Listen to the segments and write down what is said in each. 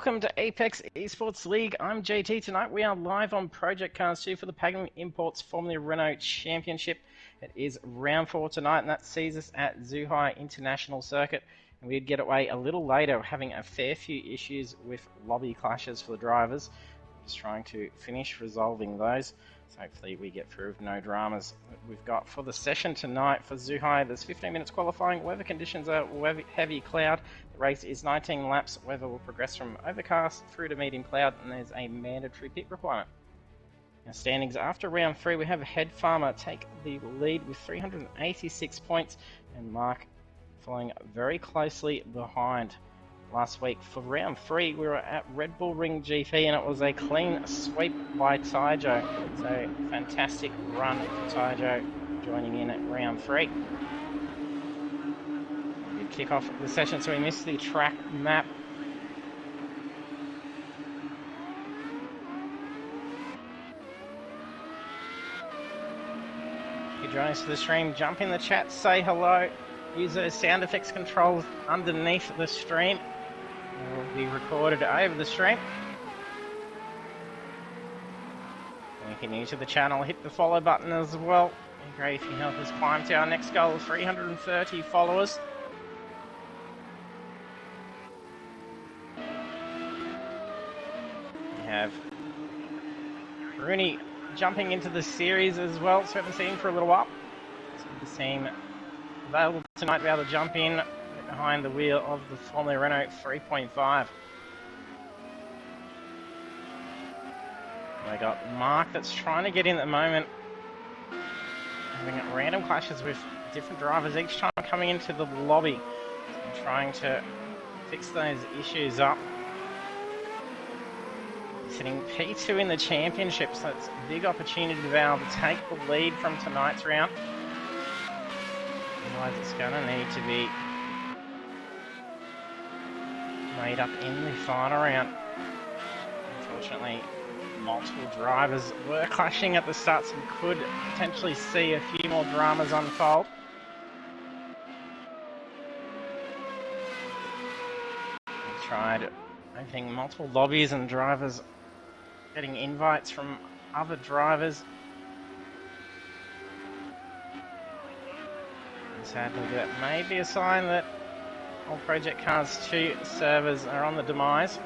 Welcome to Apex Esports League. I'm JT. Tonight we are live on Project Cars 2 for the Pagnian Imports formerly Renault Championship. It is round 4 tonight, and that sees us at Zhuhai International Circuit. And we'd get away a little later, having a fair few issues with lobby clashes for the drivers. Just trying to finish resolving those. So hopefully we get through with no dramas. We've got for the session tonight for Zhuhai, there's 15 minutes qualifying. Weather conditions are heavy cloud. The race is 19 laps. Weather will progress from overcast through to medium cloud, and there's a mandatory pit requirement. Now standings after round 3, we have Head Farmer take the lead with 386 points, and Mark following very closely behind. Last week for round 3 we were at Red Bull Ring GP and it was a clean sweep by Taijo. So fantastic run for Taijo joining in at round 3. We kick off the session, so we missed the track map. If you join us for the stream, jump in the chat, say hello, use those sound effects controls underneath the stream. It will be recorded over the stream. And if you're new to the channel, hit the follow button as well. It'd be great if you help us climb to our next goal of 330 followers. We have Rooney jumping into the series as well, so we haven't seen him for a little while. So good to see him available tonight to be able to jump in behind the wheel of the formerly Renault 3.5. We got Mark that's trying to get in at the moment, having random clashes with different drivers each time coming into the lobby, and trying to fix those issues up. Sitting P2 in the championship, so it's a big opportunity to be able to take the lead from tonight's round. Otherwise it's going to need to be made up in the final round. Unfortunately, multiple drivers were clashing at the start, so we could potentially see a few more dramas unfold. We tried opening multiple lobbies and drivers getting invites from other drivers. And sadly, that may be a sign that all Project Cars 2 servers are on the demise.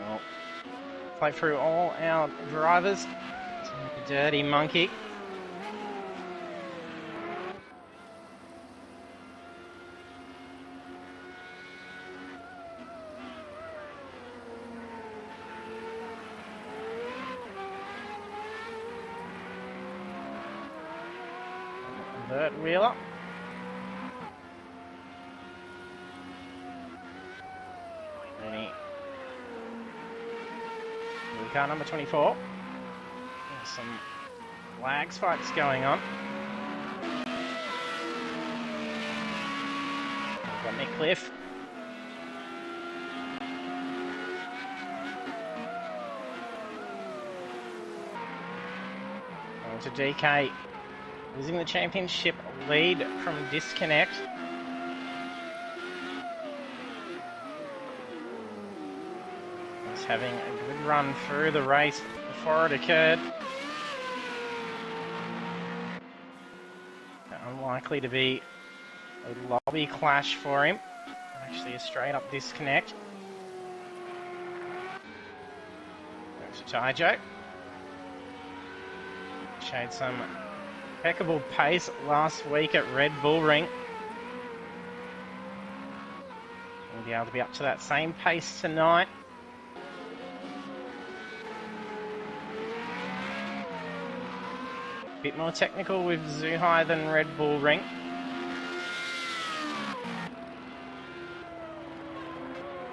We'll play through all our drivers. Dirty monkey. Bert Wheeler. Rooney. Car number 24. There's some lags fights going on. We've got Nick Cliff. Going to DK. Losing the championship lead from disconnect. He's having a good run through the race before it occurred. Unlikely to be a lobby clash for him. Actually a straight up disconnect. Goes to Taijo. Showed some impeccable pace last week at Red Bull Ring. We'll be able to be up to that same pace tonight. A bit more technical with Zhuhai than Red Bull Ring.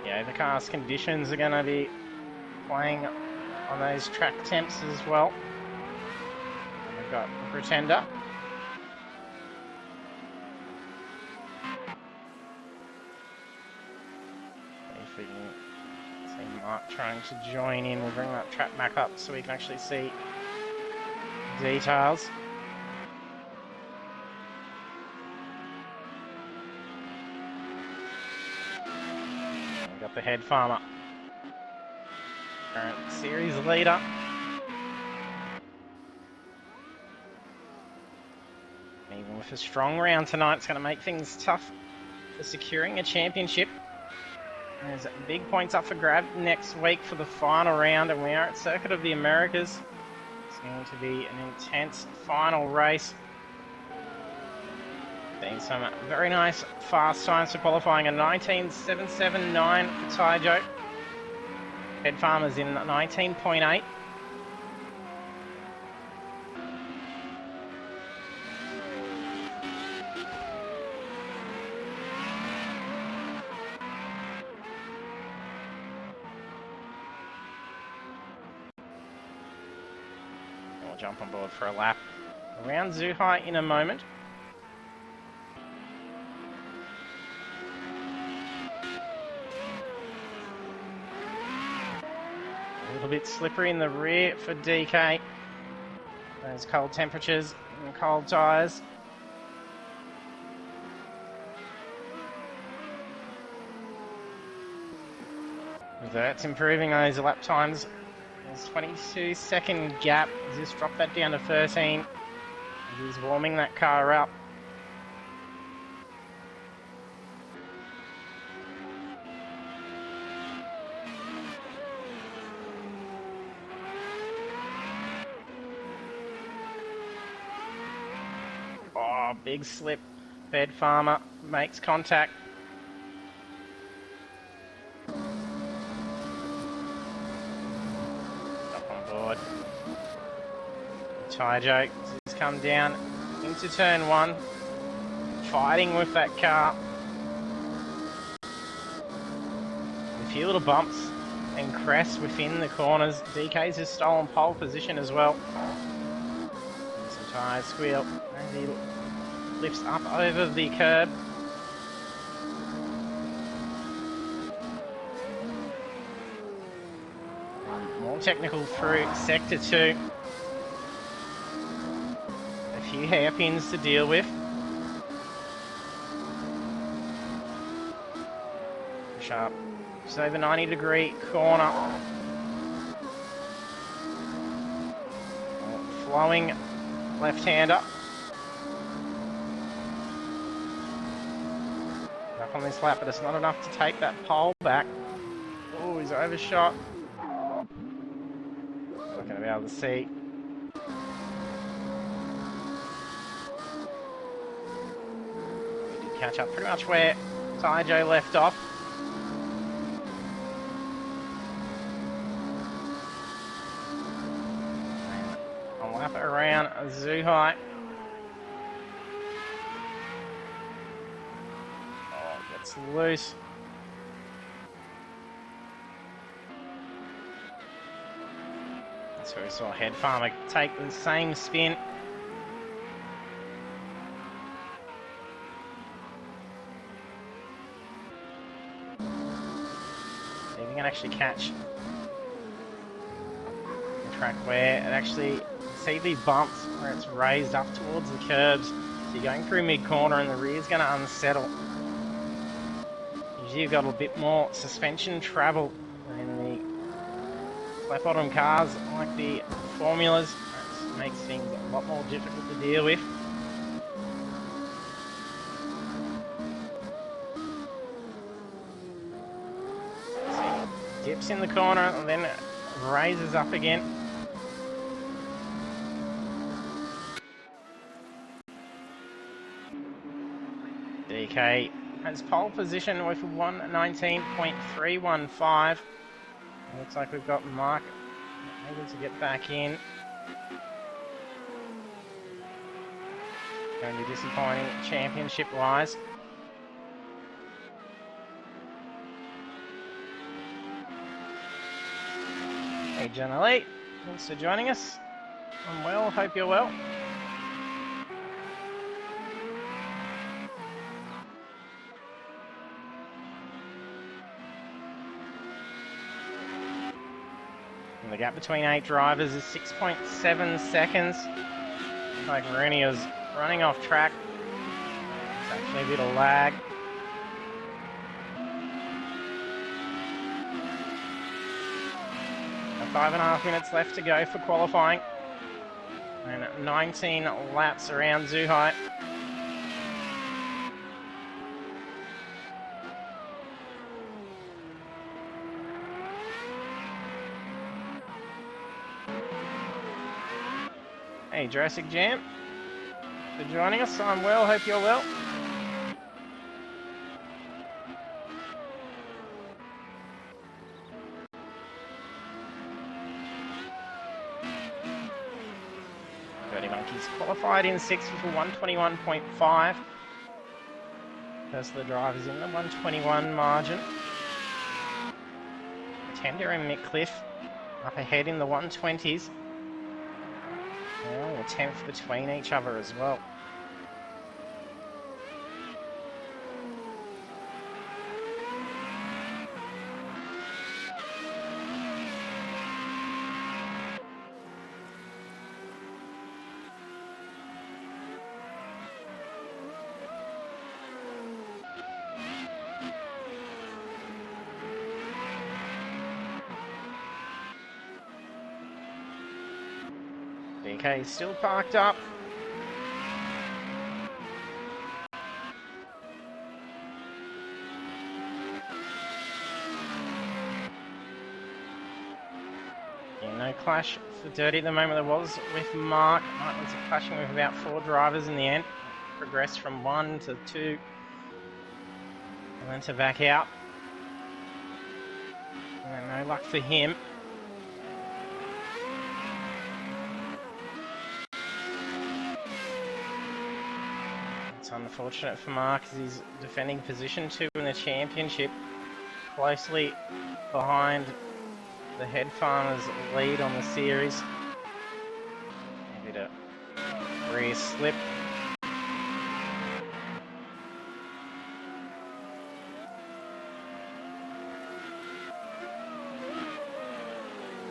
The overcast conditions are going to be playing on those track temps as well. We've got the Pretender. If we can see Mark trying to join in, we'll bring that track back up so we can actually see details. got the head farmer. Current series leader. Even with a strong round tonight, it's going to make things tough for securing a championship. There's big points up for grab next week for the final round, and we are at Circuit of the Americas. It's going to be an intense final race. Seeing some very nice fast times for qualifying, a 19.779 for Taijo. Head Farmer's in 19.8. We'll jump on board for a lap around Zhuhai in a moment. A little bit slippery in the rear for DK. Those cold temperatures and cold tyres. That's improving those lap times. There's 22-second gap. Just drop that down to 13. He's warming that car up. Oh, big slip. Bed Farmer makes contact. Up on board. Taijo has come down into turn one, fighting with that car. A few little bumps and crests within the corners. DK's has stolen pole position as well. Some tyre squeal as he lifts up over the curb. More technical through sector 2. A few hairpins to deal with. Sharp. Just over 90-degree corner. Flowing left-hander. Up on this lap, but it's not enough to take that pole back. Oh, he's overshot. Not going to be able to see. He did catch up pretty much where Taijo left off. And I'll lap it around Zhuhai. It's loose. That's where we saw Head Farmer take the same spin. See if you can actually catch the track where it actually, see these bumps where it's raised up towards the curbs. So you're going through mid-corner and the rear's going to unsettle. You've got a bit more suspension travel in the flat bottom cars like the formulas. That makes things a lot more difficult to deal with. See, dips in the corner and then raises up again. DK has pole position with 119.315. Looks like we've got Mark able to get back in. Going to be disappointing championship-wise. Hey, John Elite, thanks for joining us. I'm well, hope you're well. And the gap between 8 drivers is 6.7 seconds. Like Rooney is running off track. It's actually a bit of lag. 5.5 minutes left to go for qualifying. And 19 laps around Zhuhai. Hey, Jurassic Jam, for joining us. I'm well, hope you're well. Dirty Monkeys qualified in 6th for 121.5. First of the drivers in the 121 margin. Tender and Mitcliffe up ahead in the 120s. Well, a 10th between each other as well. DK still parked up. Yeah, no clash for Dirty at the moment. There was with Mark. Mark was clashing with about 4 drivers in the end. Progressed from 1 to 2. And then to back out. And no luck for him. It's unfortunate for Mark as he's defending position 2 in the championship, closely behind the Head Farmers' lead on the series. A bit of rear slip.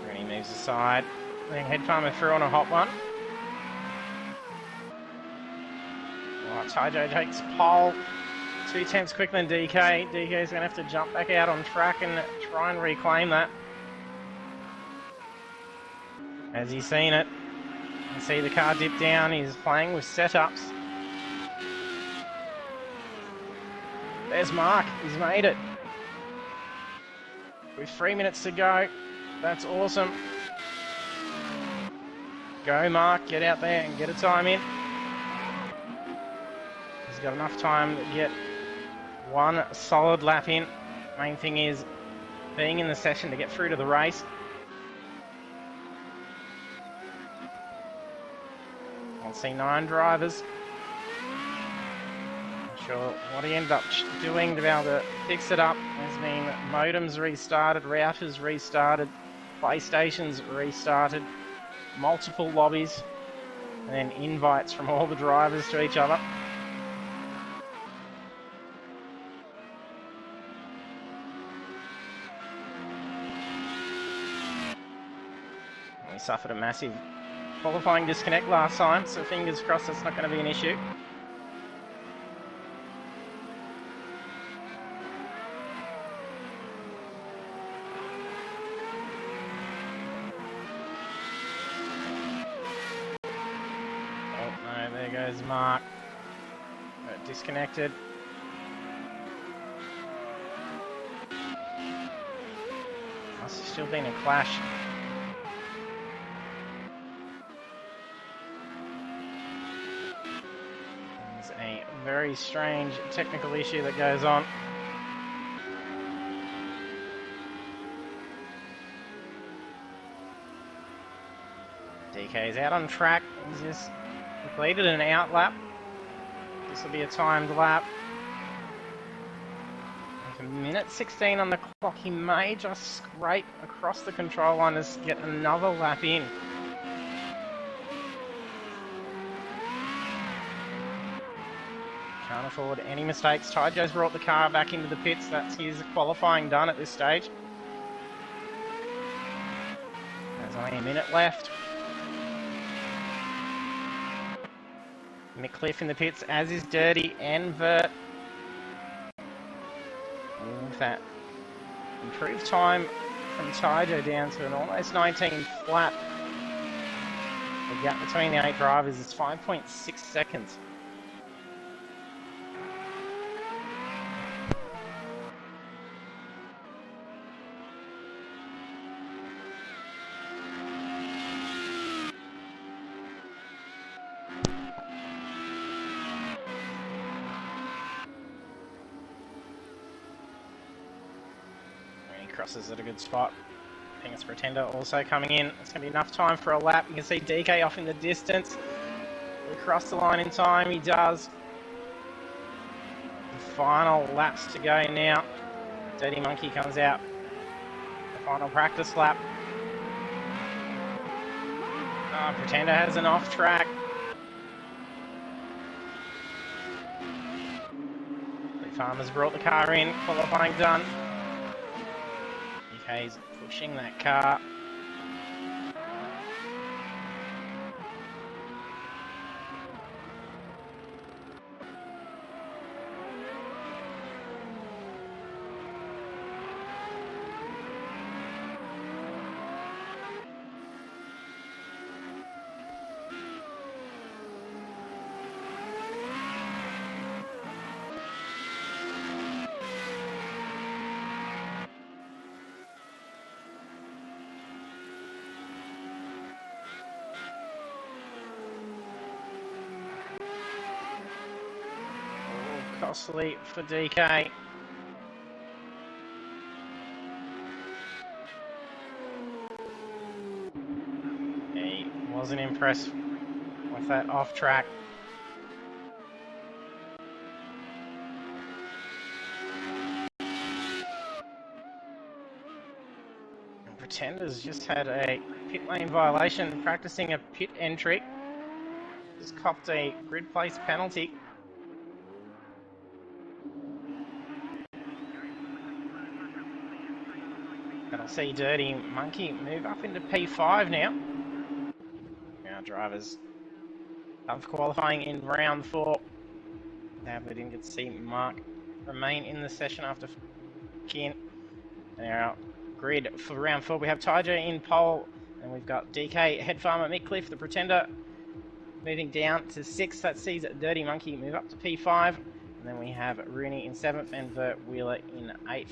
And he moves aside. Then Head Farmer through on a hot one. Tajo takes pole, 2 tenths quicker than DK. DK's going to have to jump back out on track and try and reclaim that. As he's seen it, you can see the car dip down. He's playing with setups. There's Mark, he's made it. With 3 minutes to go, that's awesome. Go Mark, get out there and get a time in. He's got enough time to get 1 solid lap in. Main thing is being in the session to get through to the race. I'll see 9 drivers. Not sure what he ended up doing to be able to fix it up. There's been modems restarted, routers restarted, PlayStations restarted, multiple lobbies, and then invites from all the drivers to each other. We suffered a massive qualifying disconnect last time, so fingers crossed that's not going to be an issue. Oh no, there goes Mark. Disconnected. Must have still been a clash. A very strange technical issue that goes on. DK is out on track. He's just completed an out lap. This will be a timed lap. With 1:16 on the clock, he may just scrape across the control line to get another lap in. Can't afford any mistakes. Tyjo's brought the car back into the pits. That's his qualifying done at this stage. There's only a minute left. Mitcliffe in the pits, as is Dirty and Vert. And with that improved time from Taijo down to an almost 19 flat. The gap between the 8 drivers is 5.6 seconds. Crosses at a good spot. I think it's Pretender also coming in. It's going to be enough time for a lap. You can see DK off in the distance. Will he cross the line in time? He does. The final laps to go now. Dirty Monkey comes out. The final practice lap. Pretender has an off track. The Farmer's brought the car in. Qualifying done. DK's pushing that car. Costly for DK. He wasn't impressed with that off track. And Pretender's just had a pit lane violation, practicing a pit entry. Just copped a grid place penalty. And I'll see Dirty Monkey move up into P5 now. Our drivers up for qualifying in round 4. We didn't get to see Mark remain in the session after Kin. And our grid for round 4, we have Taijo in pole, and we've got DK, Head Farmer, Mick Cliff, the Pretender, moving down to 6th. That sees Dirty Monkey move up to P5. And then we have Rooney in 7th and Vert Wheeler in 8th.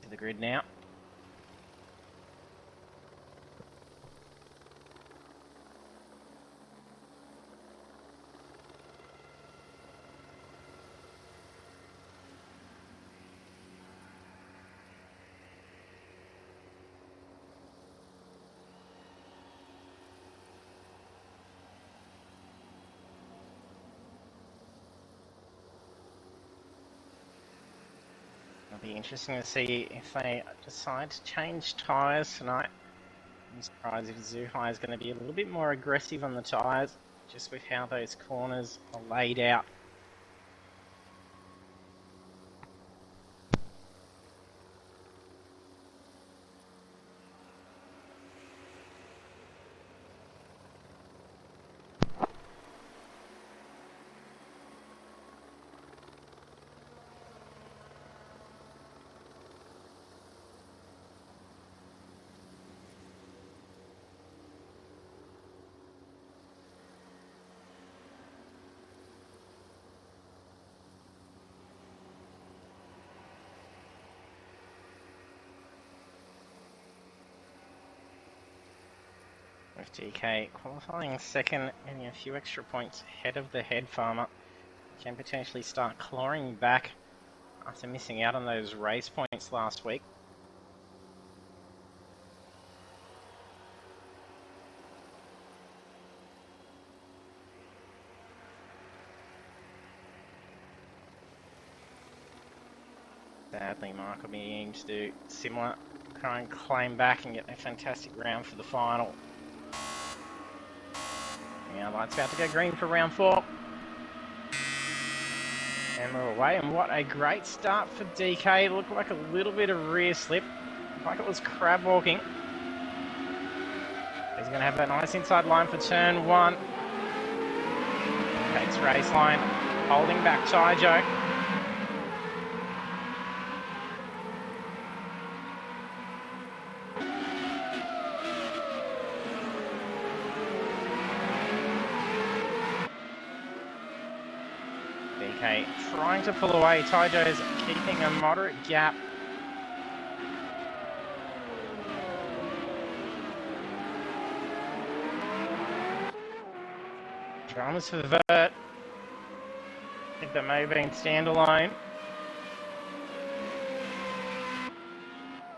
The grid now. It'll be interesting to see if they decide to change tyres tonight. I'm surprised if Zhuhai is going to be a little bit more aggressive on the tyres, just with how those corners are laid out. With DK qualifying second, getting a few extra points ahead of the Head Farmer, can potentially start clawing back after missing out on those race points last week. Sadly, Mark will be needing to do similar, try and claim back and get a fantastic round for the final. Now lights about to go green for round 4. And we're away, and what a great start for DK. It looked like a little bit of rear slip, like it was crab walking. He's going to have that nice inside line for turn 1. Takes race line, holding back Taijo. Okay, trying to pull away. Taijo's keeping a moderate gap. Dramas for Vert. I think that may have been standalone.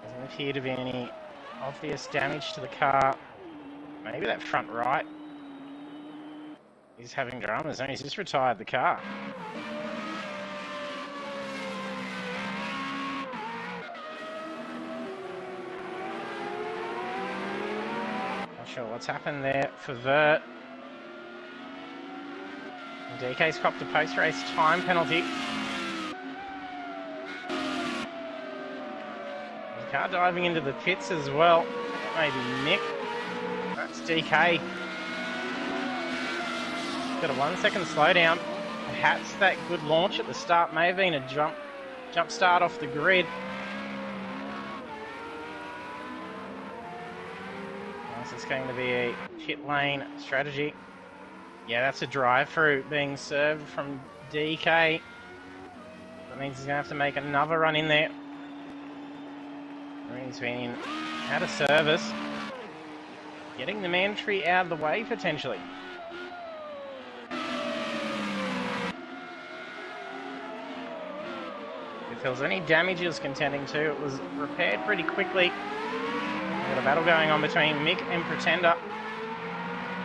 Doesn't appear to be any obvious damage to the car. Maybe that front right is having dramas. No, he's just retired the car. Not sure what's happened there for Vert. DK's copped a post-race time penalty. The car diving into the pits as well. Maybe Mick. That's DK. Got a 1 second slowdown. Perhaps that good launch at the start may have been a jump start off the grid. This is going to be a pit lane strategy. Yeah, that's a drive-through being served from DK. That means he's going to have to make another run in there. He's been out of service. Getting the mandatory out of the way, potentially. If there was any damage he was contending to, it was repaired pretty quickly. We've got a battle going on between Mick and Pretender.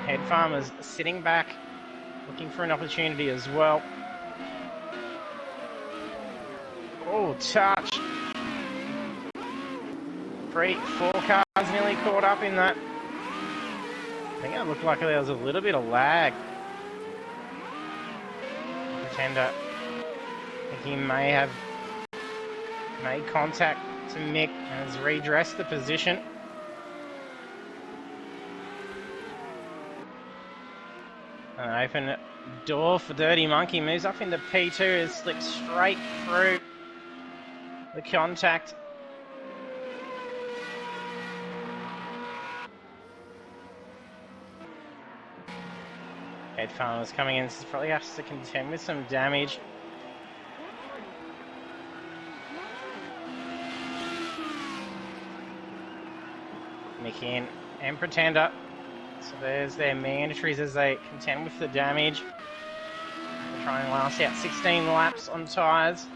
Head Farmer's sitting back, looking for an opportunity as well. Oh, touch. 3-4 cars nearly caught up in that. I think it looked like there was a little bit of lag. Pretender, I think he may have made contact to Mick and has redressed the position. An open door for Dirty Monkey. Moves up into P2. Has slipped straight through the contact. Head Farmer's coming in. Probably has to contend with some damage. Mick in and Pretender. So there's their mandatories as they contend with the damage. They're trying to last out 16 laps on tyres.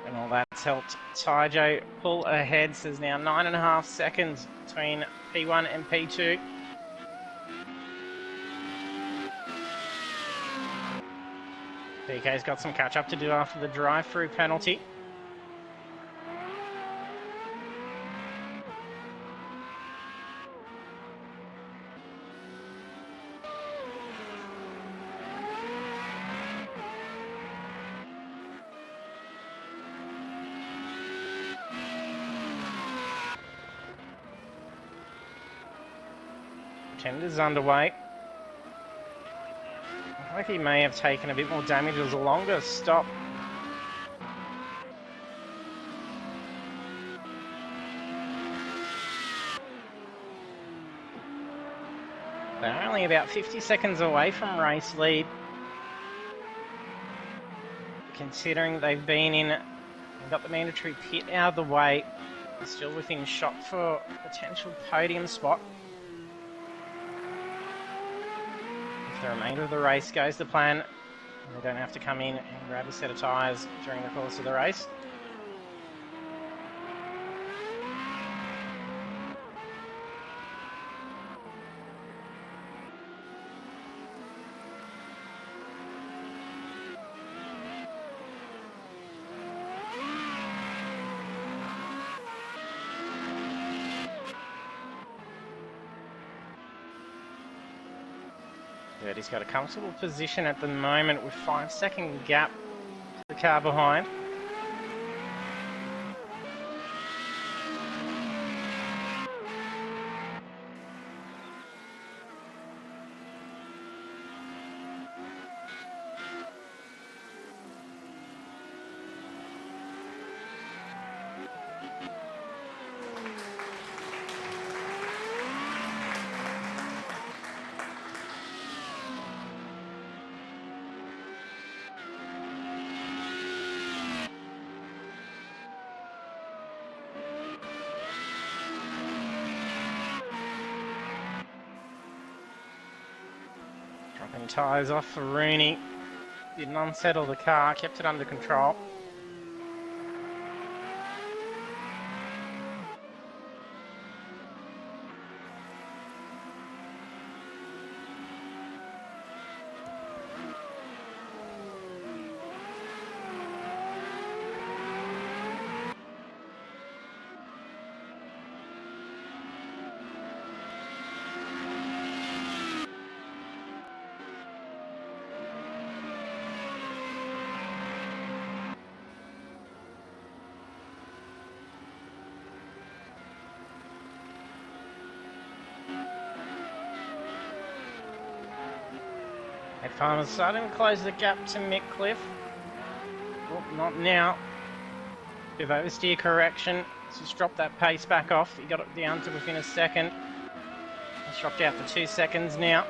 And all that's helped Taijo pull ahead. So there's now 9.5 seconds between P1 and P2. DK's got some catch up to do after the drive-through penalty. Pretender's underway. I think he may have taken a bit more damage. It was a longer stop. They're only about 50 seconds away from race lead. Considering they've been in, they've got the mandatory pit out of the way. They're still within shot for a potential podium spot. The remainder of the race goes to plan, and they don't have to come in and grab a set of tyres during the course of the race. He's got a comfortable position at the moment with 5-second gap to the car behind. And tyres off for Rooney. Didn't unsettle the car, kept it under control. Ed Farmer's starting to close the gap to Mick Cliff. Oh, not now. Bit of oversteer correction. Just dropped that pace back off. He got it down to within a second. It's dropped out for 2 seconds now.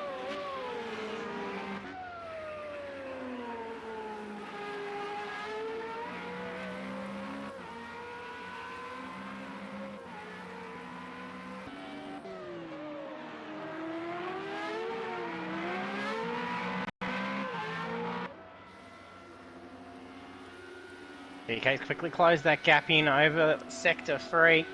DK's quickly closed that gap in over sector 3.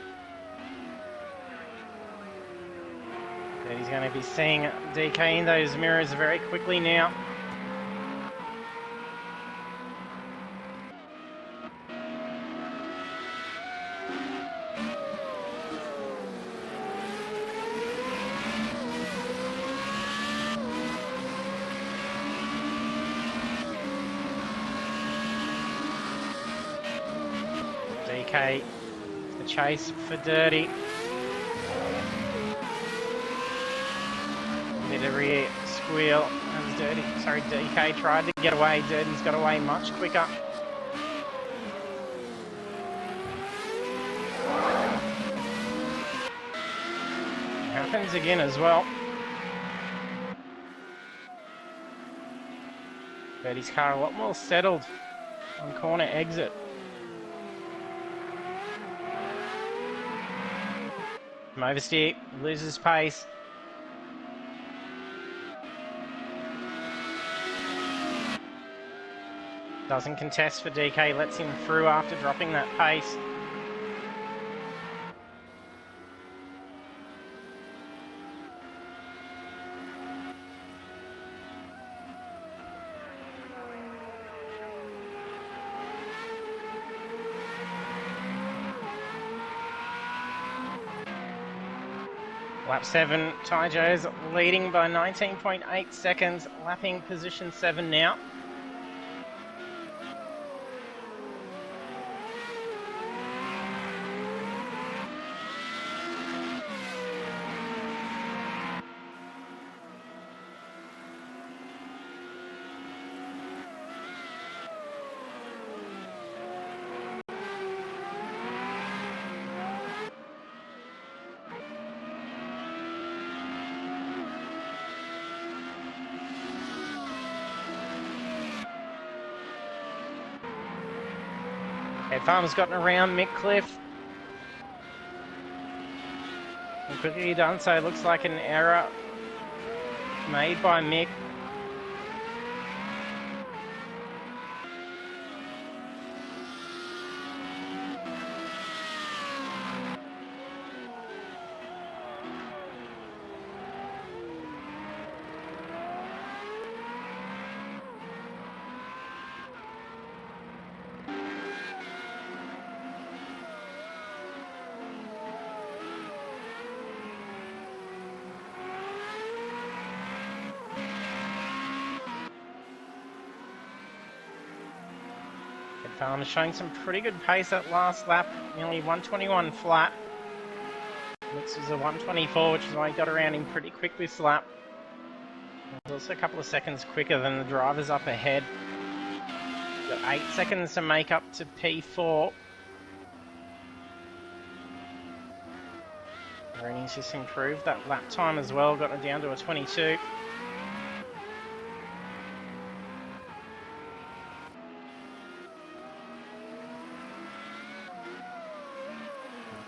But he's going to be seeing DK in those mirrors very quickly now. DK, the chase for Dirty. Bit of rear squeal as DK tried to get away. Dirty's got away much quicker. Happens again as well. Dirty's car a lot more settled on corner exit. Oversteer, loses pace. Doesn't contest for DK, lets him through after dropping that pace. Lap 7, Ty Joe's leading by 19.8 seconds, lapping position 7 now. Ed Farmer's gotten around Mick Cliff. And quickly done so, looks like an error made by Mick. Farmer's showing some pretty good pace at last lap, nearly 121 flat. Mix was a 124, which is why he got around him pretty quick this lap. It was also a couple of seconds quicker than the drivers up ahead. Got 8 seconds to make up to P4. Rooney's just improved that lap time as well, got it down to a 22.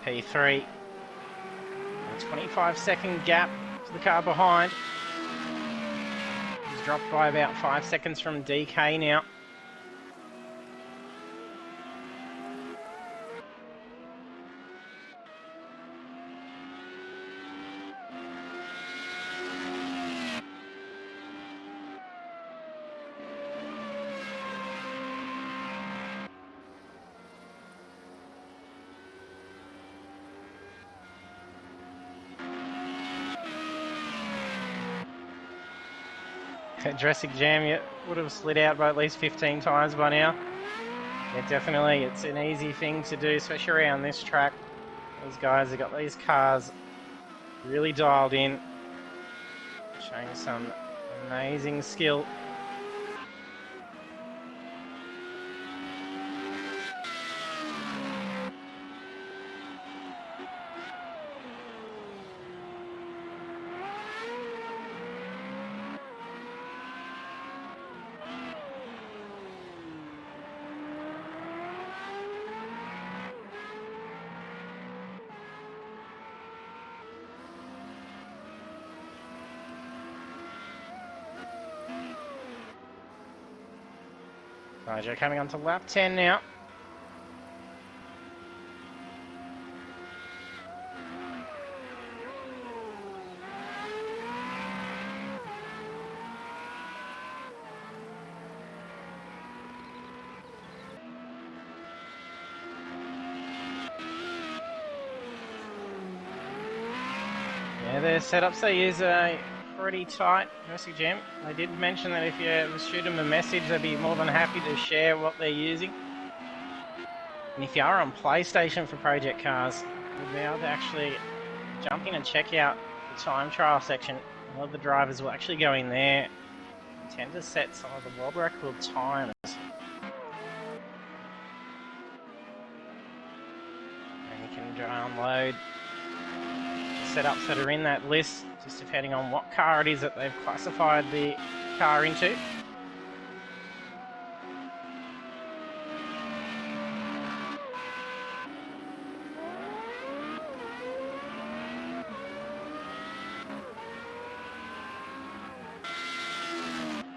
P3, a 25-second gap to the car behind. He's dropped by about 5 seconds from DK now. Jurassic Jam, yeah, would have slid out by at least 15 times by now. Yeah, definitely, it's an easy thing to do, especially around this track. These guys have got these cars really dialed in, showing some amazing skill. Nigel coming on to lap 10 now. Yeah, their setups they use are pretty tight. Jurassic Jam. They did mention that if you shoot them a message, they'd be more than happy to share what they're using. And if you are on PlayStation for Project Cars, you'll be able to actually jump in and check out the time trial section. A lot of the drivers will actually go in there and tend to set some of the world record times. And you can download the setups that are in that list, just depending on what car it is that they've classified the car into. I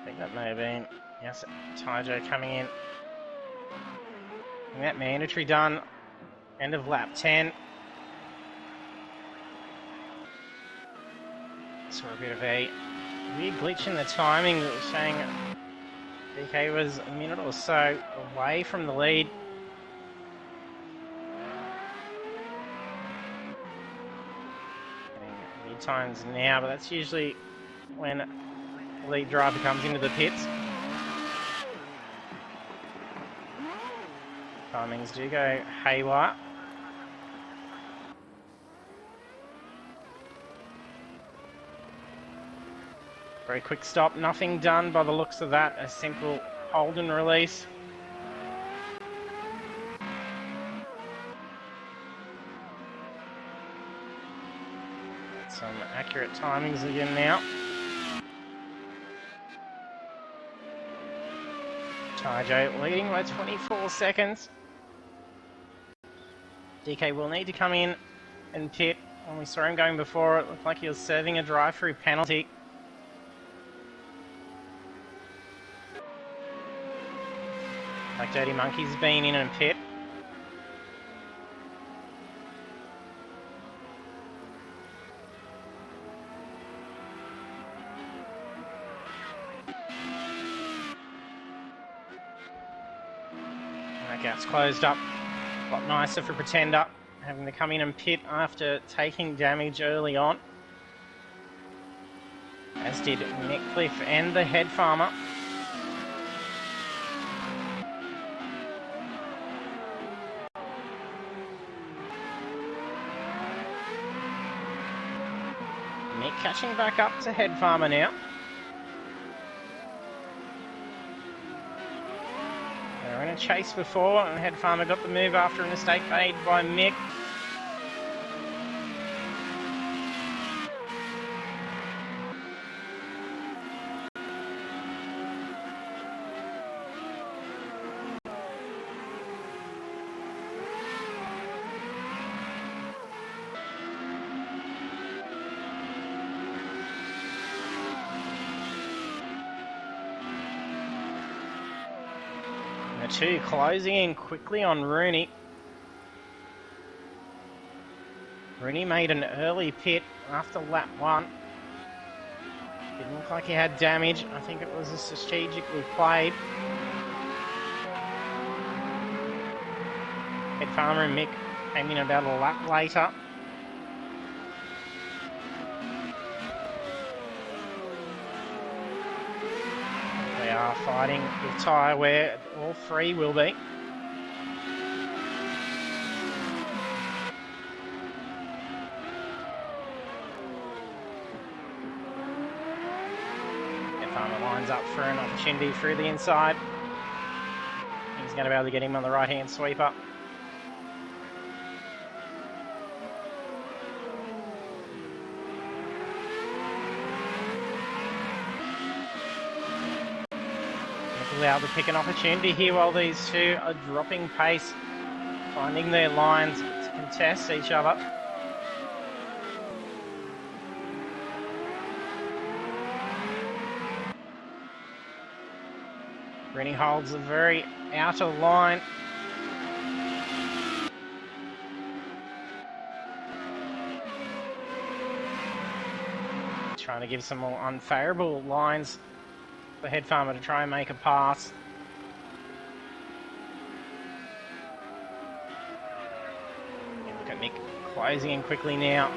think that may have been, yes, Tyjo coming in. And that mandatory done, end of lap 10. Saw a bit of a weird glitch in the timing that was saying DK was a minute or so away from the lead. Getting lead times now, but that's usually when the lead driver comes into the pits. Timings do go haywire. Very quick stop, nothing done by the looks of that, a simple hold and release. Some accurate timings again now. Tyjo leading by 24 seconds. DK will need to come in and pit. When we saw him going before, it looked like he was serving a drive-through penalty. Like Dirty Monkey's been in and pit. That gap's closed up. A lot nicer for Pretender, having to come in and pit after taking damage early on. As did Nick Cliff and the head farmer. Nick catching back up to head farmer now. They were in a chase before, and head farmer got the move after a mistake made by Mick. And the two closing in quickly on Rooney. Rooney made an early pit after lap 1. Didn't look like he had damage. I think it was strategically played. Head Farmer and Mick came in about a lap later. They are fighting with tyre wear. All three will be. Lines up for an opportunity through the inside. He's going to be able to get him on the right-hand sweeper. Allowed to pick an opportunity here while these two are dropping pace, finding their lines to contest each other. Rennie holds a very outer line. Trying to give some more unfavourable lines for Head Farmer to try and make a pass. And look at Mick closing in quickly now.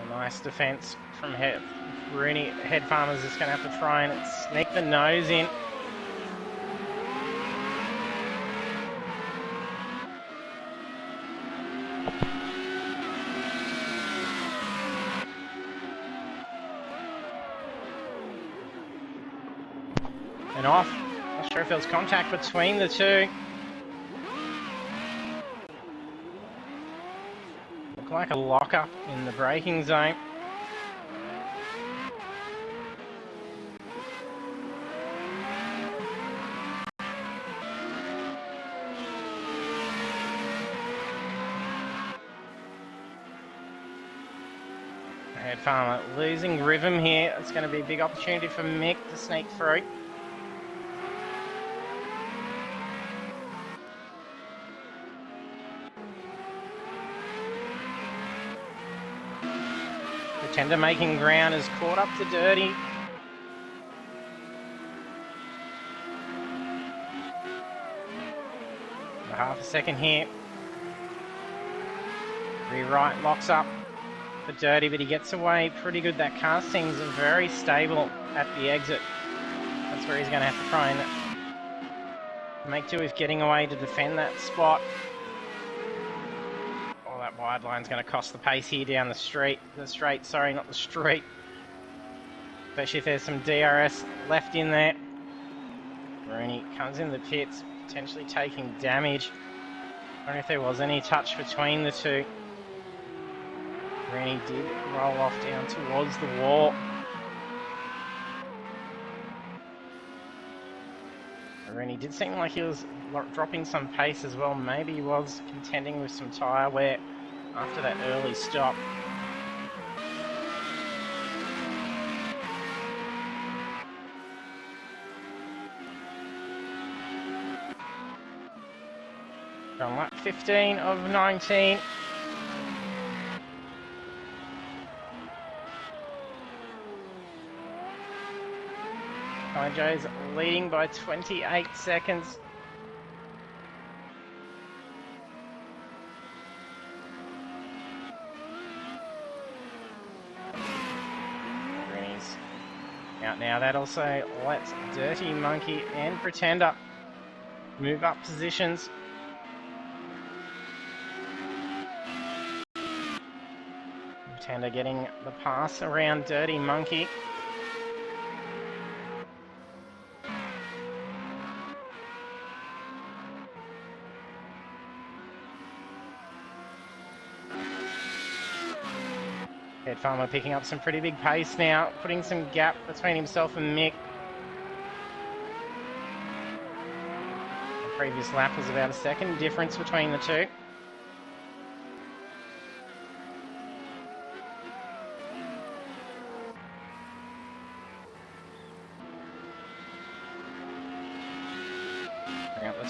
A nice defence from Rooney. Head Farmer's just going to have to try and sneak the nose in. And off. Not sure if there was contact between the two. Looked like a lock-up in the braking zone. Head Farmer losing rhythm here. It's going to be a big opportunity for Mick to sneak through. Pretender making ground is caught up to Dirty. Half a second here. Rewrite locks up for Dirty, but he gets away pretty good. That car seems very stable at the exit. That's where he's going to have to try and make do with getting away to defend that spot. Oh, that wide line's going to cost the pace here down the straight. Sorry, not the street. Especially if there's some DRS left in there. Rooney comes in the pits, potentially taking damage. I don't know if there was any touch between the two. Rooney did roll off down towards the wall. Rooney did seem like he was dropping some pace as well. Maybe he was contending with some tyre wear after that early stop. On lap 15 of 19. Joe's leading by 28 seconds. Rennie's out now. That also lets Dirty Monkey and Pretender move up positions. Pretender getting the pass around Dirty Monkey. Head Farmer picking up some pretty big pace now, putting some gap between himself and Mick. The previous lap was about a second difference between the two.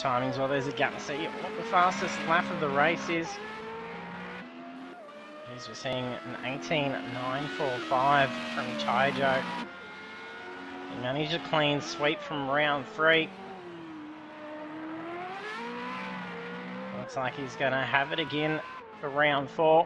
timings. Well, there's a gap to see what the fastest lap of the race is. As we're seeing an 18.945 from Taijo. He managed a clean sweep from round 3. Looks like he's going to have it again for round 4.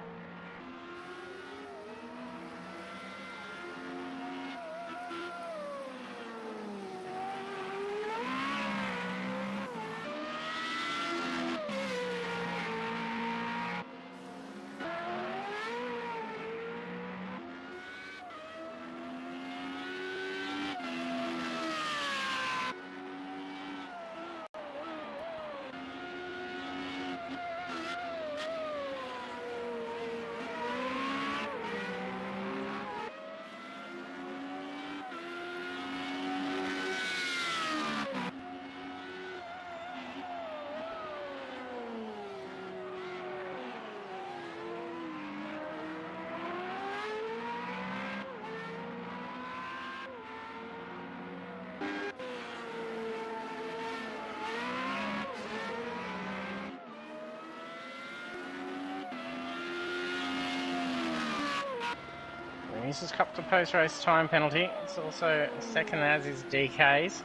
He's just copped a post-race time penalty. It's also second as is DK's.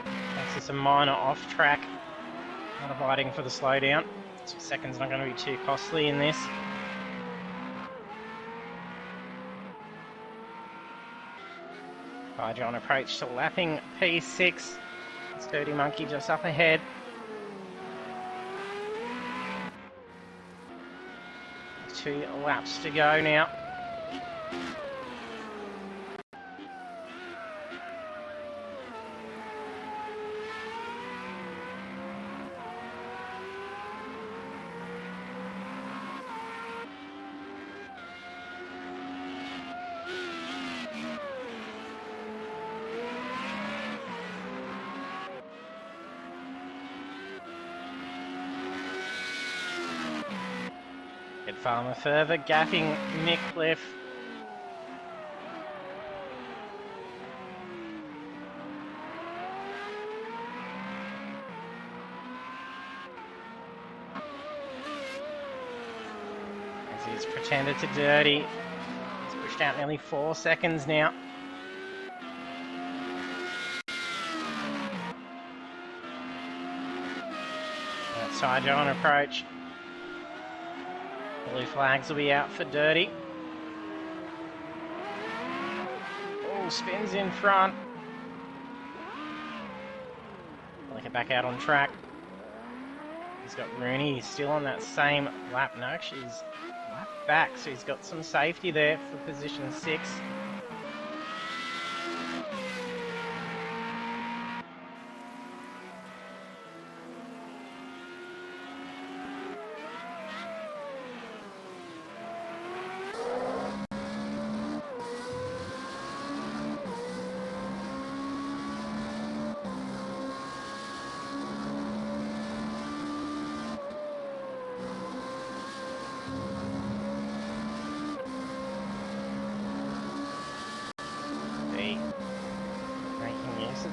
That's just a minor off-track. Not abiding for the slowdown. 2 seconds not going to be too costly in this. Pagnian approach to lapping P6. It's Dirty Monkey just up ahead. Two laps to go now. Farmer further gapping Mick Cliff. As he's pretended to dirty. He's pushed out nearly 4 seconds now. That's Taijo on approach. Blue flags will be out for Dirty. Oh, spins in front. Like it back out on track. He's got Rooney. He's still on that same lap. No, actually he's lap back, so he's got some safety there for position 6.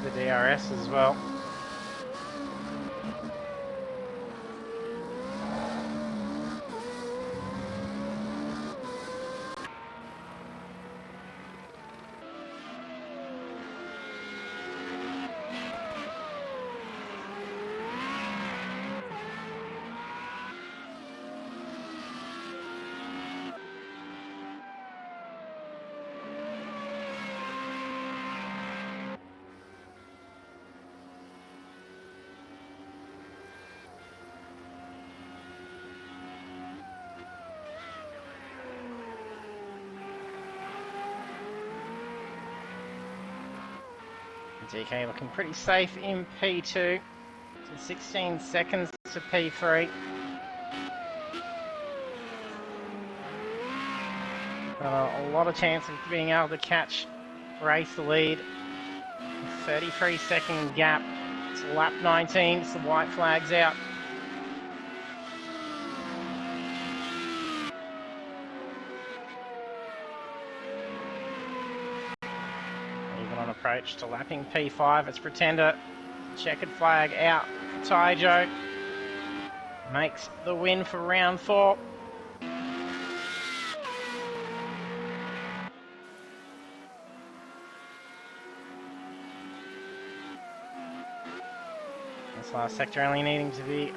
The DRS as well. DK looking pretty safe in P2. So 16 seconds to P3. A lot of chance of being able to catch race lead. 33-second gap. It's lap 19. It's the white flags out. Even on approach to lapping P5. It's Pretender. Checkered flag out for Taijo. Makes the win for round 4. This last sector only needing to be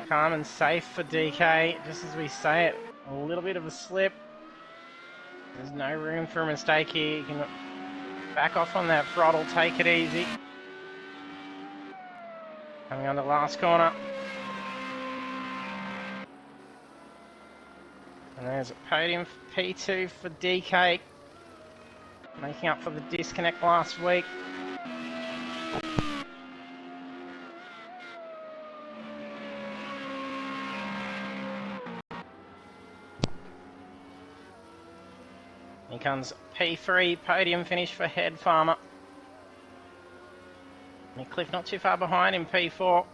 calm and safe for DK. Just as we say it, a little bit of a slip. There's no room for a mistake here. You can back off on that throttle, take it easy. Coming on the last corner. And there's a podium for P2 for DK. Making up for the disconnect last week. Here comes P3, podium finish for Head Farmer. Nick Cliff not too far behind in P4.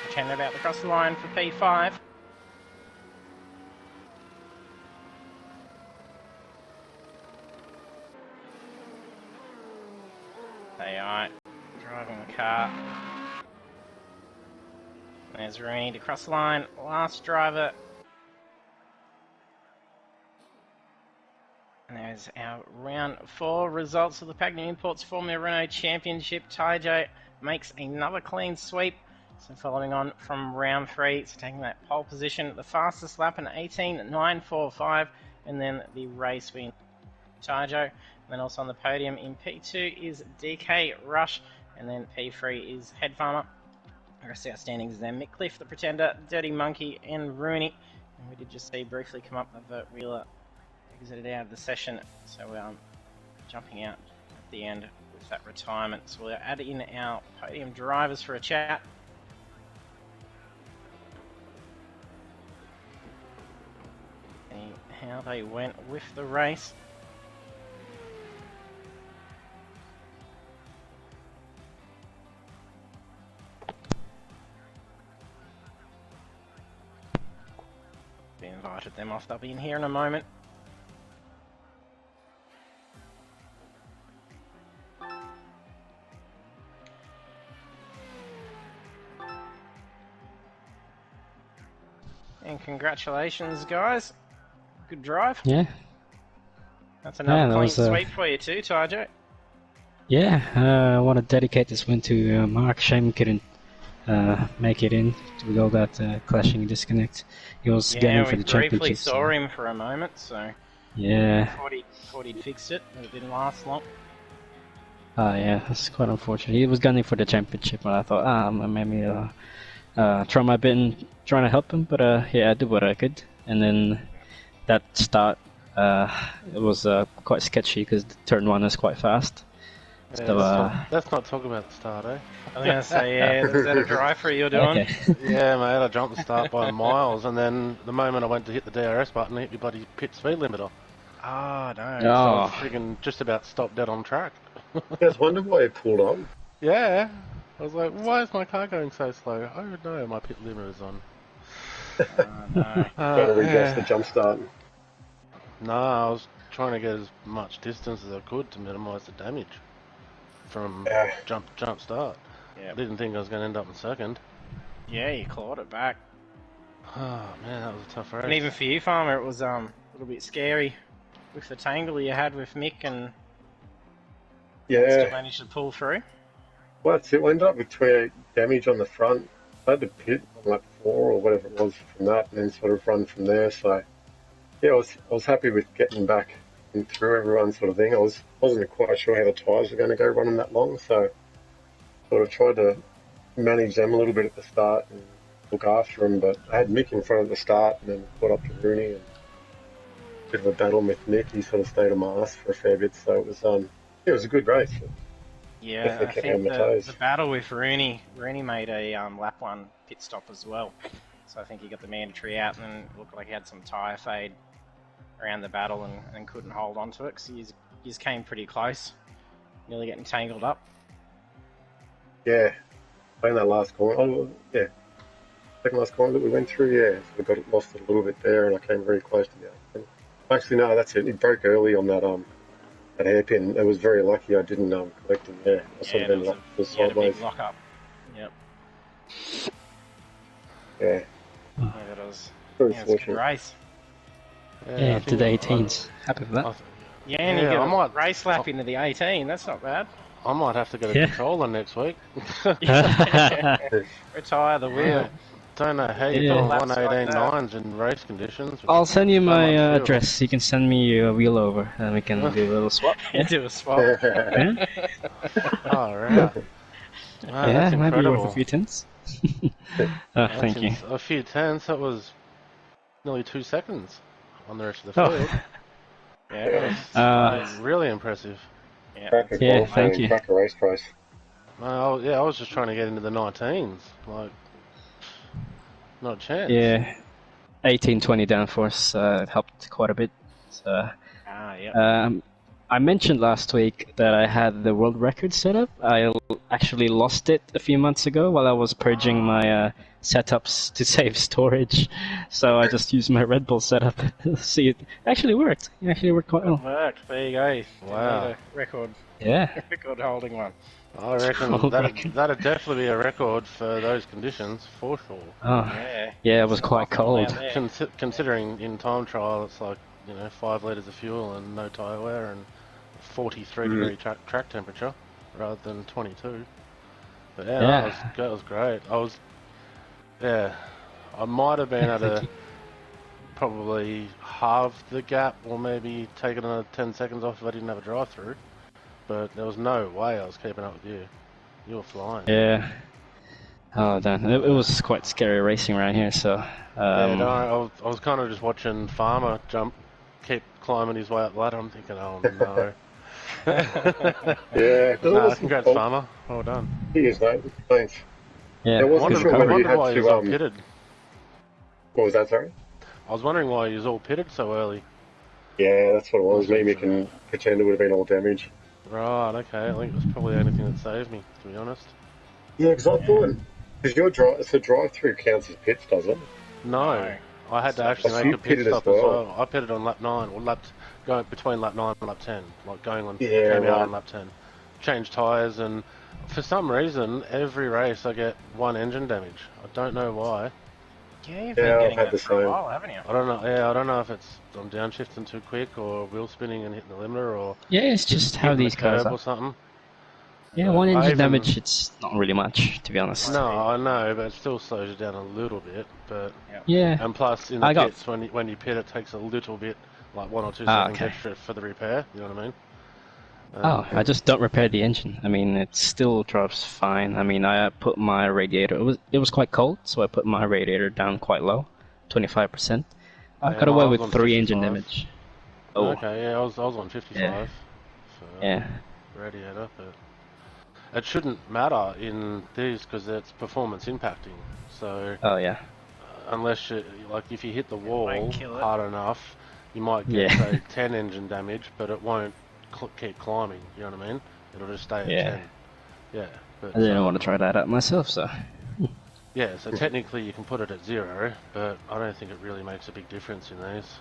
Pretend about to cross the line for P5. AI driving the car. There's Rooney to cross the line. Last driver. And there's our round 4 results of the Pagnian Imports Formula Renault Championship. Taijo makes another clean sweep. So following on from round 3, so taking that pole position, the fastest lap in 18.945, and then the race win. Taijo. And then also on the podium in P2 is DK Rush, and then P3 is Head Farmer. The rest of the outstandings then Mick Cliff, the Pretender, Dirty Monkey, and Rooney. And we did just see briefly come up that Wheeler exited out of the session, so we're jumping out at the end with that retirement. So we'll add in our podium drivers for a chat. See how they went with the race. We invited them off, they'll be in here in a moment. And congratulations, guys. Good drive. Yeah. That's another clean sweep for you too, Taijo. Yeah, I want to dedicate this win to Mark. Shame he couldn't make it in with all that clashing and disconnect. He was getting for the championship. Yeah, we briefly saw him for a moment, so yeah, thought he'd fixed it, but it didn't last long. Yeah, that's quite unfortunate. He was gunning for the championship, and I thought, maybe try my bit in trying to help him, but yeah, I did what I could. And then that start, it was quite sketchy because turn 1 is quite fast. Yeah, So, let's not talk about the start, eh? I was going to say, yeah, is that a drive for you're doing? Okay. Yeah, mate, I jumped the start by miles, and then the moment I went to hit the DRS button, I hit my bloody pit speed limiter. Oh, no. So I freaking just about stopped dead on track. I was wondering why you pulled on. Yeah. I was like, why is my car going so slow? Oh no, my pit limiter's on. Oh, no. Trying to reverse the jump start. No, I was trying to get as much distance as I could to minimise the damage from jump start. Yep. I didn't think I was going to end up in second. Yeah, you clawed it back. Oh man, that was a tough race. And even for you, Farmer, it was a little bit scary with the tangle you had with Mick and still managed to pull through. Well, that's it. We ended up with 28 damage on the front. I had to pit on lap 4 or whatever it was from that, and then sort of run from there. So, yeah, I was happy with getting back and through everyone sort of thing. I wasn't quite sure how the tyres were going to go running that long, so sort of tried to manage them a little bit at the start and look after them. But I had Mick in front at the start, and then caught up to Rooney and a bit of a battle with Mick. He sort of stayed on my ass for a fair bit, so it was a good race. Yeah, I think the battle with Rooney made a lap 1 pit stop as well. So I think he got the mandatory out and then it looked like he had some tyre fade around the battle and couldn't hold on to it because he just came pretty close, nearly getting tangled up. Yeah, playing that last corner. Oh, yeah, second last corner that we went through. Yeah, so I got lost it a little bit there, and I came very close to the other. Actually, no, that's it. It broke early on that hairpin. It was very lucky I didn't collect him there. I sort Yeah, of ended up just you had a big sideways. lock up. Yep. Yeah, Yeah, that was. very Yeah, it's a good fortunate. race. Yeah, I to think the 18s. Happy with that. Yeah, and you Yeah, get I a might- race lap into the 18. That's not bad. I might have to get a Yeah. controller next week. Retire the wheel. Don't know how you Yeah. do Laps like 118.9s in race conditions. I'll send you So my much fuel. address. You can send me a wheel over, and we can do a little swap. Yeah, Do a swap. yeah, Oh, right. Wow, yeah, that's it might be worth incredible. a few tints. That's Thank you. A few tenths. That was nearly 2 seconds on the rest of the field. Oh, Yeah, that was That was really impressive. yeah, Cracker Yeah, qualifying, thank you. cracker race price. I was just trying to get into the 19s. Like, not a chance. yeah. 18-20 downforce helped quite a bit. So, yeah. I mentioned last week that I had the world record set up. I actually lost it a few months ago while I was purging my setups to save storage. So I just used my Red Bull setup. See, it actually worked. It actually worked quite well. Worked. There you go. Wow. You need a record Yeah. holding one. I reckon Oh, reckon. that'd definitely be a record for those conditions, for sure. Oh, yeah, it was quite cold. Out there. Considering in time trial it's like, 5 litres of fuel and no tyre wear and 43 degree track temperature rather than 22. But yeah, that was great. I might have been able to probably halve the gap or maybe take another 10 seconds off if I didn't have a drive through. But there was no way I was keeping up with you. You were flying. Yeah. Oh, damn. It was quite scary racing around here, so... Yeah, no, I was kind of just watching Farmer keep climbing his way up the ladder. I'm thinking, oh no. Yeah, Nah, congrats, Farmer. Well done. Cheers, mate. Thanks. Yeah, I wasn't I sure whether you wondered had why he was all to. pitted. What was that, sorry? I was wondering why he was all pitted so early. Yeah, that's what it was. Maybe you can pretend it would have been all damage. Right, okay. I think it was probably the only thing that saved me, to be honest. Yeah, because I thought, because your drive-through counts as pits, does it? No. I had to actually So make you a pit pitted as stop as well. well. I pitted on lap 9, or going between lap 9 and lap 10. Like going on, Yeah, came out right. on lap 10. Changed tyres, and for some reason, every race I get 1 engine damage. I don't know why. Yeah, you've Yeah, been I've getting had that the for a same. while, haven't you? I don't know. Yeah, I don't know if it's I'm downshifting too quick, or wheel spinning and hitting the limiter, or Yeah, it's just how hitting these the cars curb are. or something. Yeah, one I engine even- damage, it's not really much, to be honest. No, I know, but it still slows you down a little bit. But Yeah. and plus, in the I got- pits, when you pit, it takes a little bit, like 1 or 2 Ah, seconds okay. extra for the repair. You know what I mean? Oh, I just don't repair the engine. I mean, it still drives fine. I mean, I put my radiator. It was quite cold, so I put my radiator down quite low, 25%. I Yeah, got away I was with on 3 engine 55. damage. Oh, Okay, yeah, I was on 55 for yeah. radiator, but it shouldn't matter in these because it's performance impacting. So Oh, yeah. unless you if you hit the wall won't kill it. hard enough, you might get Yeah. say 10 engine damage, but it won't keep climbing. You know what I mean? It'll just stay at Yeah. 10. Yeah. But, I didn't want to try that out myself, so. Yeah, so technically you can put it at 0, but I don't think it really makes a big difference in these.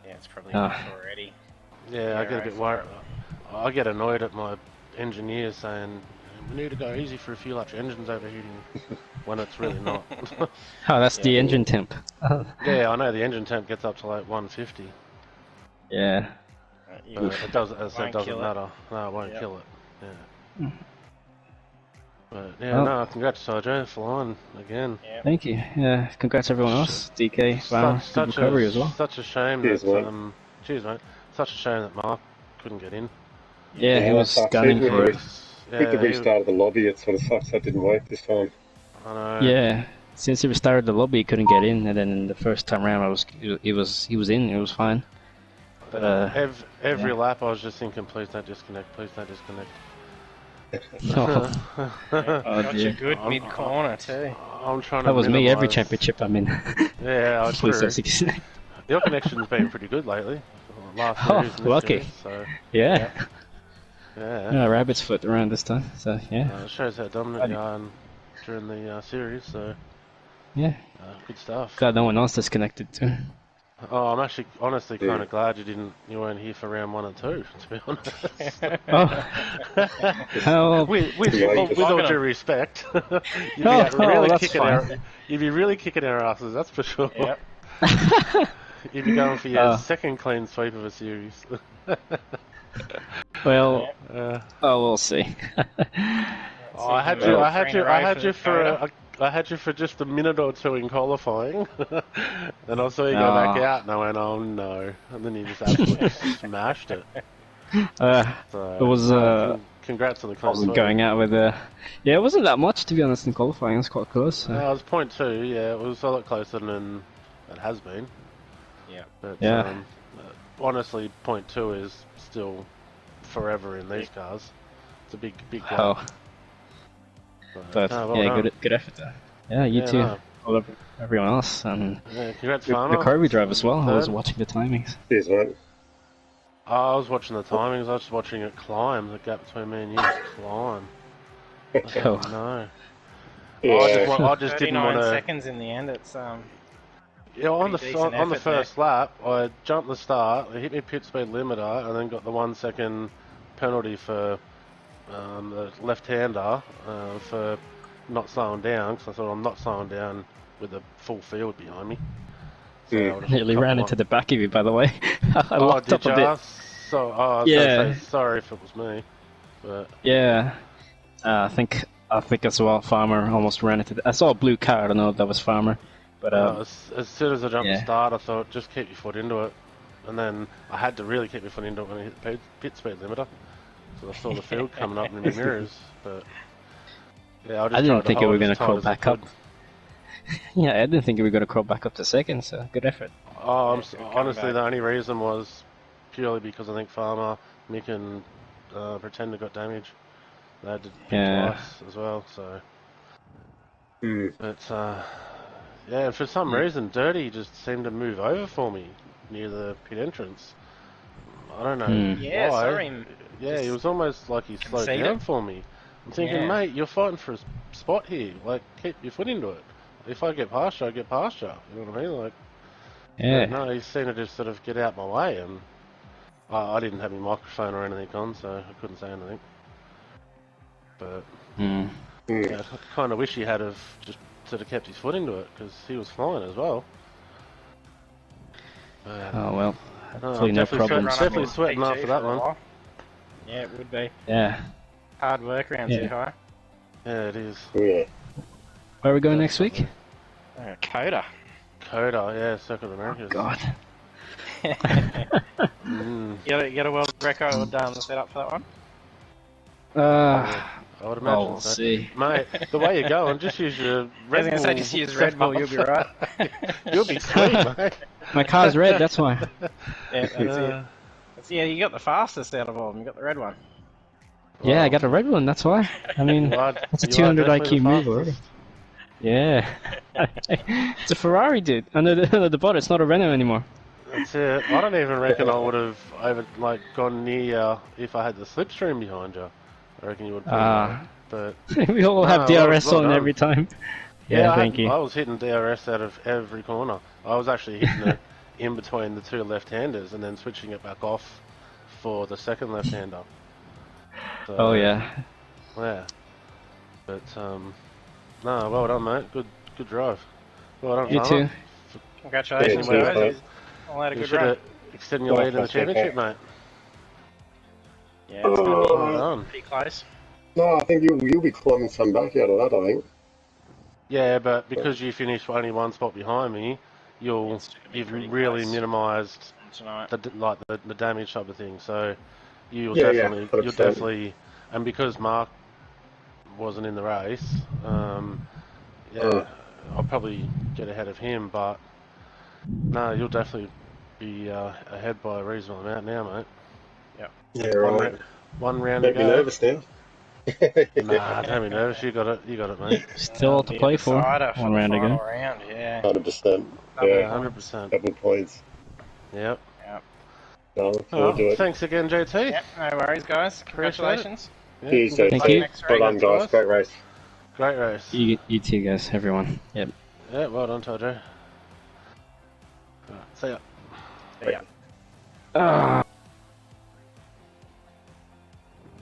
Yeah, it's probably Ah. enough already. Yeah, I Yeah, get a right, bit worried. I get annoyed at my engineers saying, we need to go easy for a few laps, your engine's overheating, when it's really not. Oh, that's the engine temp. Yeah, I know the engine temp gets up to like 150, Yeah. You but it doesn't, as I said, Won't doesn't kill it. matter. No, it won't Yep. kill it. Yeah. But yeah, Oh. no, congrats Sergio, flying again. yeah. Thank you. Yeah, congrats everyone else. DK, wow, good recovery as well. Such a shame Cheers, that mate. cheers mate. Such a shame that Mark couldn't get in. Yeah, he Yeah, was sucks. gunning Even for it. With the he- restart of the lobby, it sort of sucks that didn't work this time. I know. Yeah, since he restarted the lobby, he couldn't get in, and then the first time round, he was in. It was fine. But Every lap I was just thinking, please don't disconnect, please don't disconnect. oh, Got you dear. good mid corner too. I'm trying to That was me every minimise- championship I'm in. Yeah, Please true. don't succeed. Your connection's been pretty good lately. Last Oh, series and this lucky. series, so Yeah. Yeah. Rabbit's foot around this time, so yeah. It shows how dominant you are during the series, so Yeah. good stuff. Glad no one else disconnected too. Oh, I'm actually honestly kind Yeah. of glad you weren't here for round 1 and 2, to be honest. Oh. with all due respect, you'd be really kicking our asses, that's for sure. Yep. You'd be going for your second clean sweep of a series. Well, Uh, we'll see. I had you for just a minute or two in qualifying, then I saw you go back out, and I went, oh no, and then you just absolutely smashed it. It was congrats on the I clean was sweep. going out with yeah, it wasn't that much to be honest in qualifying. It was quite close. So. It was 0.2, yeah, it was a lot closer than it has been. Yeah. But, Yeah. Honestly, 0.2 is still forever in these cars. It's a big gap. Oh. But well yeah, done. good effort there. Yeah, you too. No. All of everyone else, and Yeah, congrats, the Farmer. Kirby drive as well. I was Third. watching the timings. Cheers, mate. I was watching the timings. I was just watching it climb. The gap between me and you just climb. Oh. No. Yeah. I just didn't 39 want to. seconds in the end. It's Yeah, on the pretty decent effort first lap, I jumped the start, I hit my pit speed limiter, and then got the 1 second penalty for the left-hander for not slowing down. Because I thought I'm not slowing down with the full field behind me. So I would've Nearly ran into the back of you, by the way. I Oh, locked did up a ya? bit. So, I was Yeah. gonna say sorry if it was me, but Yeah. I think as well. Farmer almost ran into. I saw a blue car. I don't know if that was Farmer, but as soon as I jumped the yeah. start, I thought just keep your foot into it, and then I had to really keep my foot into it when I hit the pit speed limiter. So I saw the field coming up in my mirrors, but yeah, I didn't think we were going to crawl back up. Yeah, I didn't think we were going to crawl back up to second. So good effort. Oh, Yeah, honestly, the only reason was purely because I think Farmer, Mick, and Pretender got damaged. They had to pit twice as well. So, but yeah, for some reason, Dirty just seemed to move over for me near the pit entrance. I don't know yeah, why. saw him. Yeah, he was almost like he slowed conceded. down for me. I'm thinking, mate, you're fighting for a spot here. Like, keep your foot into it. If I get past you, I get past you. You know what I mean? Like, Yeah. no, he seemed to just sort of get out my way, and I didn't have my microphone or anything on, so I couldn't say anything. But yeah, I kind of wish he had have just sort of kept his foot into it, because he was flying as well. Oh well. Hopefully I'm no definitely problems. definitely sweating after that one. Yeah, it would be. Yeah. Hard work around Zhuhai. Yeah, it is. Yeah. Where are we going next week? Coda. Coda, yeah, Circuit of America. God. You got a world record set up for that one? I would imagine we'll so. see. Mate, the way you're going, just use your Red Bull. I was going to say, just use Red Bull, you'll be right. You'll be sweet, mate. My car's red, that's why. Yeah, that's it. Yeah, you got the fastest out of all of them. You got the red one. Yeah, I got a red one, that's why. I mean, that's a 200 IQ move already. Yeah. It's a Ferrari, dude. Under the bottom, it's not a Renault anymore. That's it. I don't even reckon I would have gone near if I had the slipstream behind you. I reckon you would. But we all have DRS on every time. Yeah, thank you. I was hitting DRS out of every corner. I was actually hitting it in between the two left-handers and then switching it back off for the second left-hander. So, oh yeah. Yeah. But no, well done, mate. Good drive. Well done. You too. Congratulations, Yeah, guys. All had a You good should run. have extended your lead in the championship, mate. Yeah, it's going to be Well done. pretty close. No, I think you'll be climbing some back out of that, I think. Yeah, but because you finished only one spot behind me, you've really close. minimised Tonight. the damage type of thing. So you'll Yeah, definitely, 100%. and because Mark wasn't in the race, I'll probably get ahead of him. But no, you'll definitely be ahead by a reasonable amount now, mate. Yeah, right. One round to Make me go. nervous now. Nah, don't be nervous. You got it, mate. Still to play for. One round to go. Yeah. 100%. Yeah, Yeah, 100%. couple points. Yep. No, look forward to it. Thanks again, JT. Yep, no worries, guys. Congratulations. Yeah, Cheers, we'll JT. Thank you. Next Well race. done, guys. Great race. Great race. You too, guys. Everyone. Yep. Yeah, well done, Tojo. See ya. Yeah.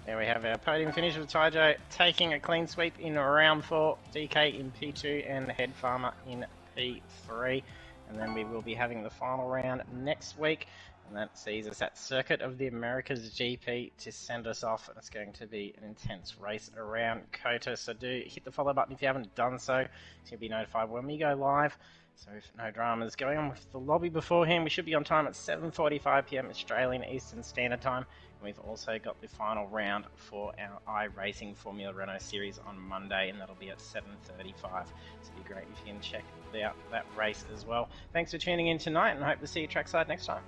There we have our podium finish with Taijo taking a clean sweep in round 4, DK in P2 and Head Farmer in P3. And then we will be having the final round next week. And that sees us at Circuit of the Americas GP to send us off. And it's going to be an intense race around Kota. So do hit the follow button if you haven't done so. So you'll be notified when we go live. So if no dramas going on with the lobby beforehand, we should be on time at 7:45 PM Australian Eastern Standard Time. And we've also got the final round for our iRacing Formula Renault series on Monday, and that'll be at 7:35. So it'd be great if you can check out that race as well. Thanks for tuning in tonight, and I hope to see you trackside next time.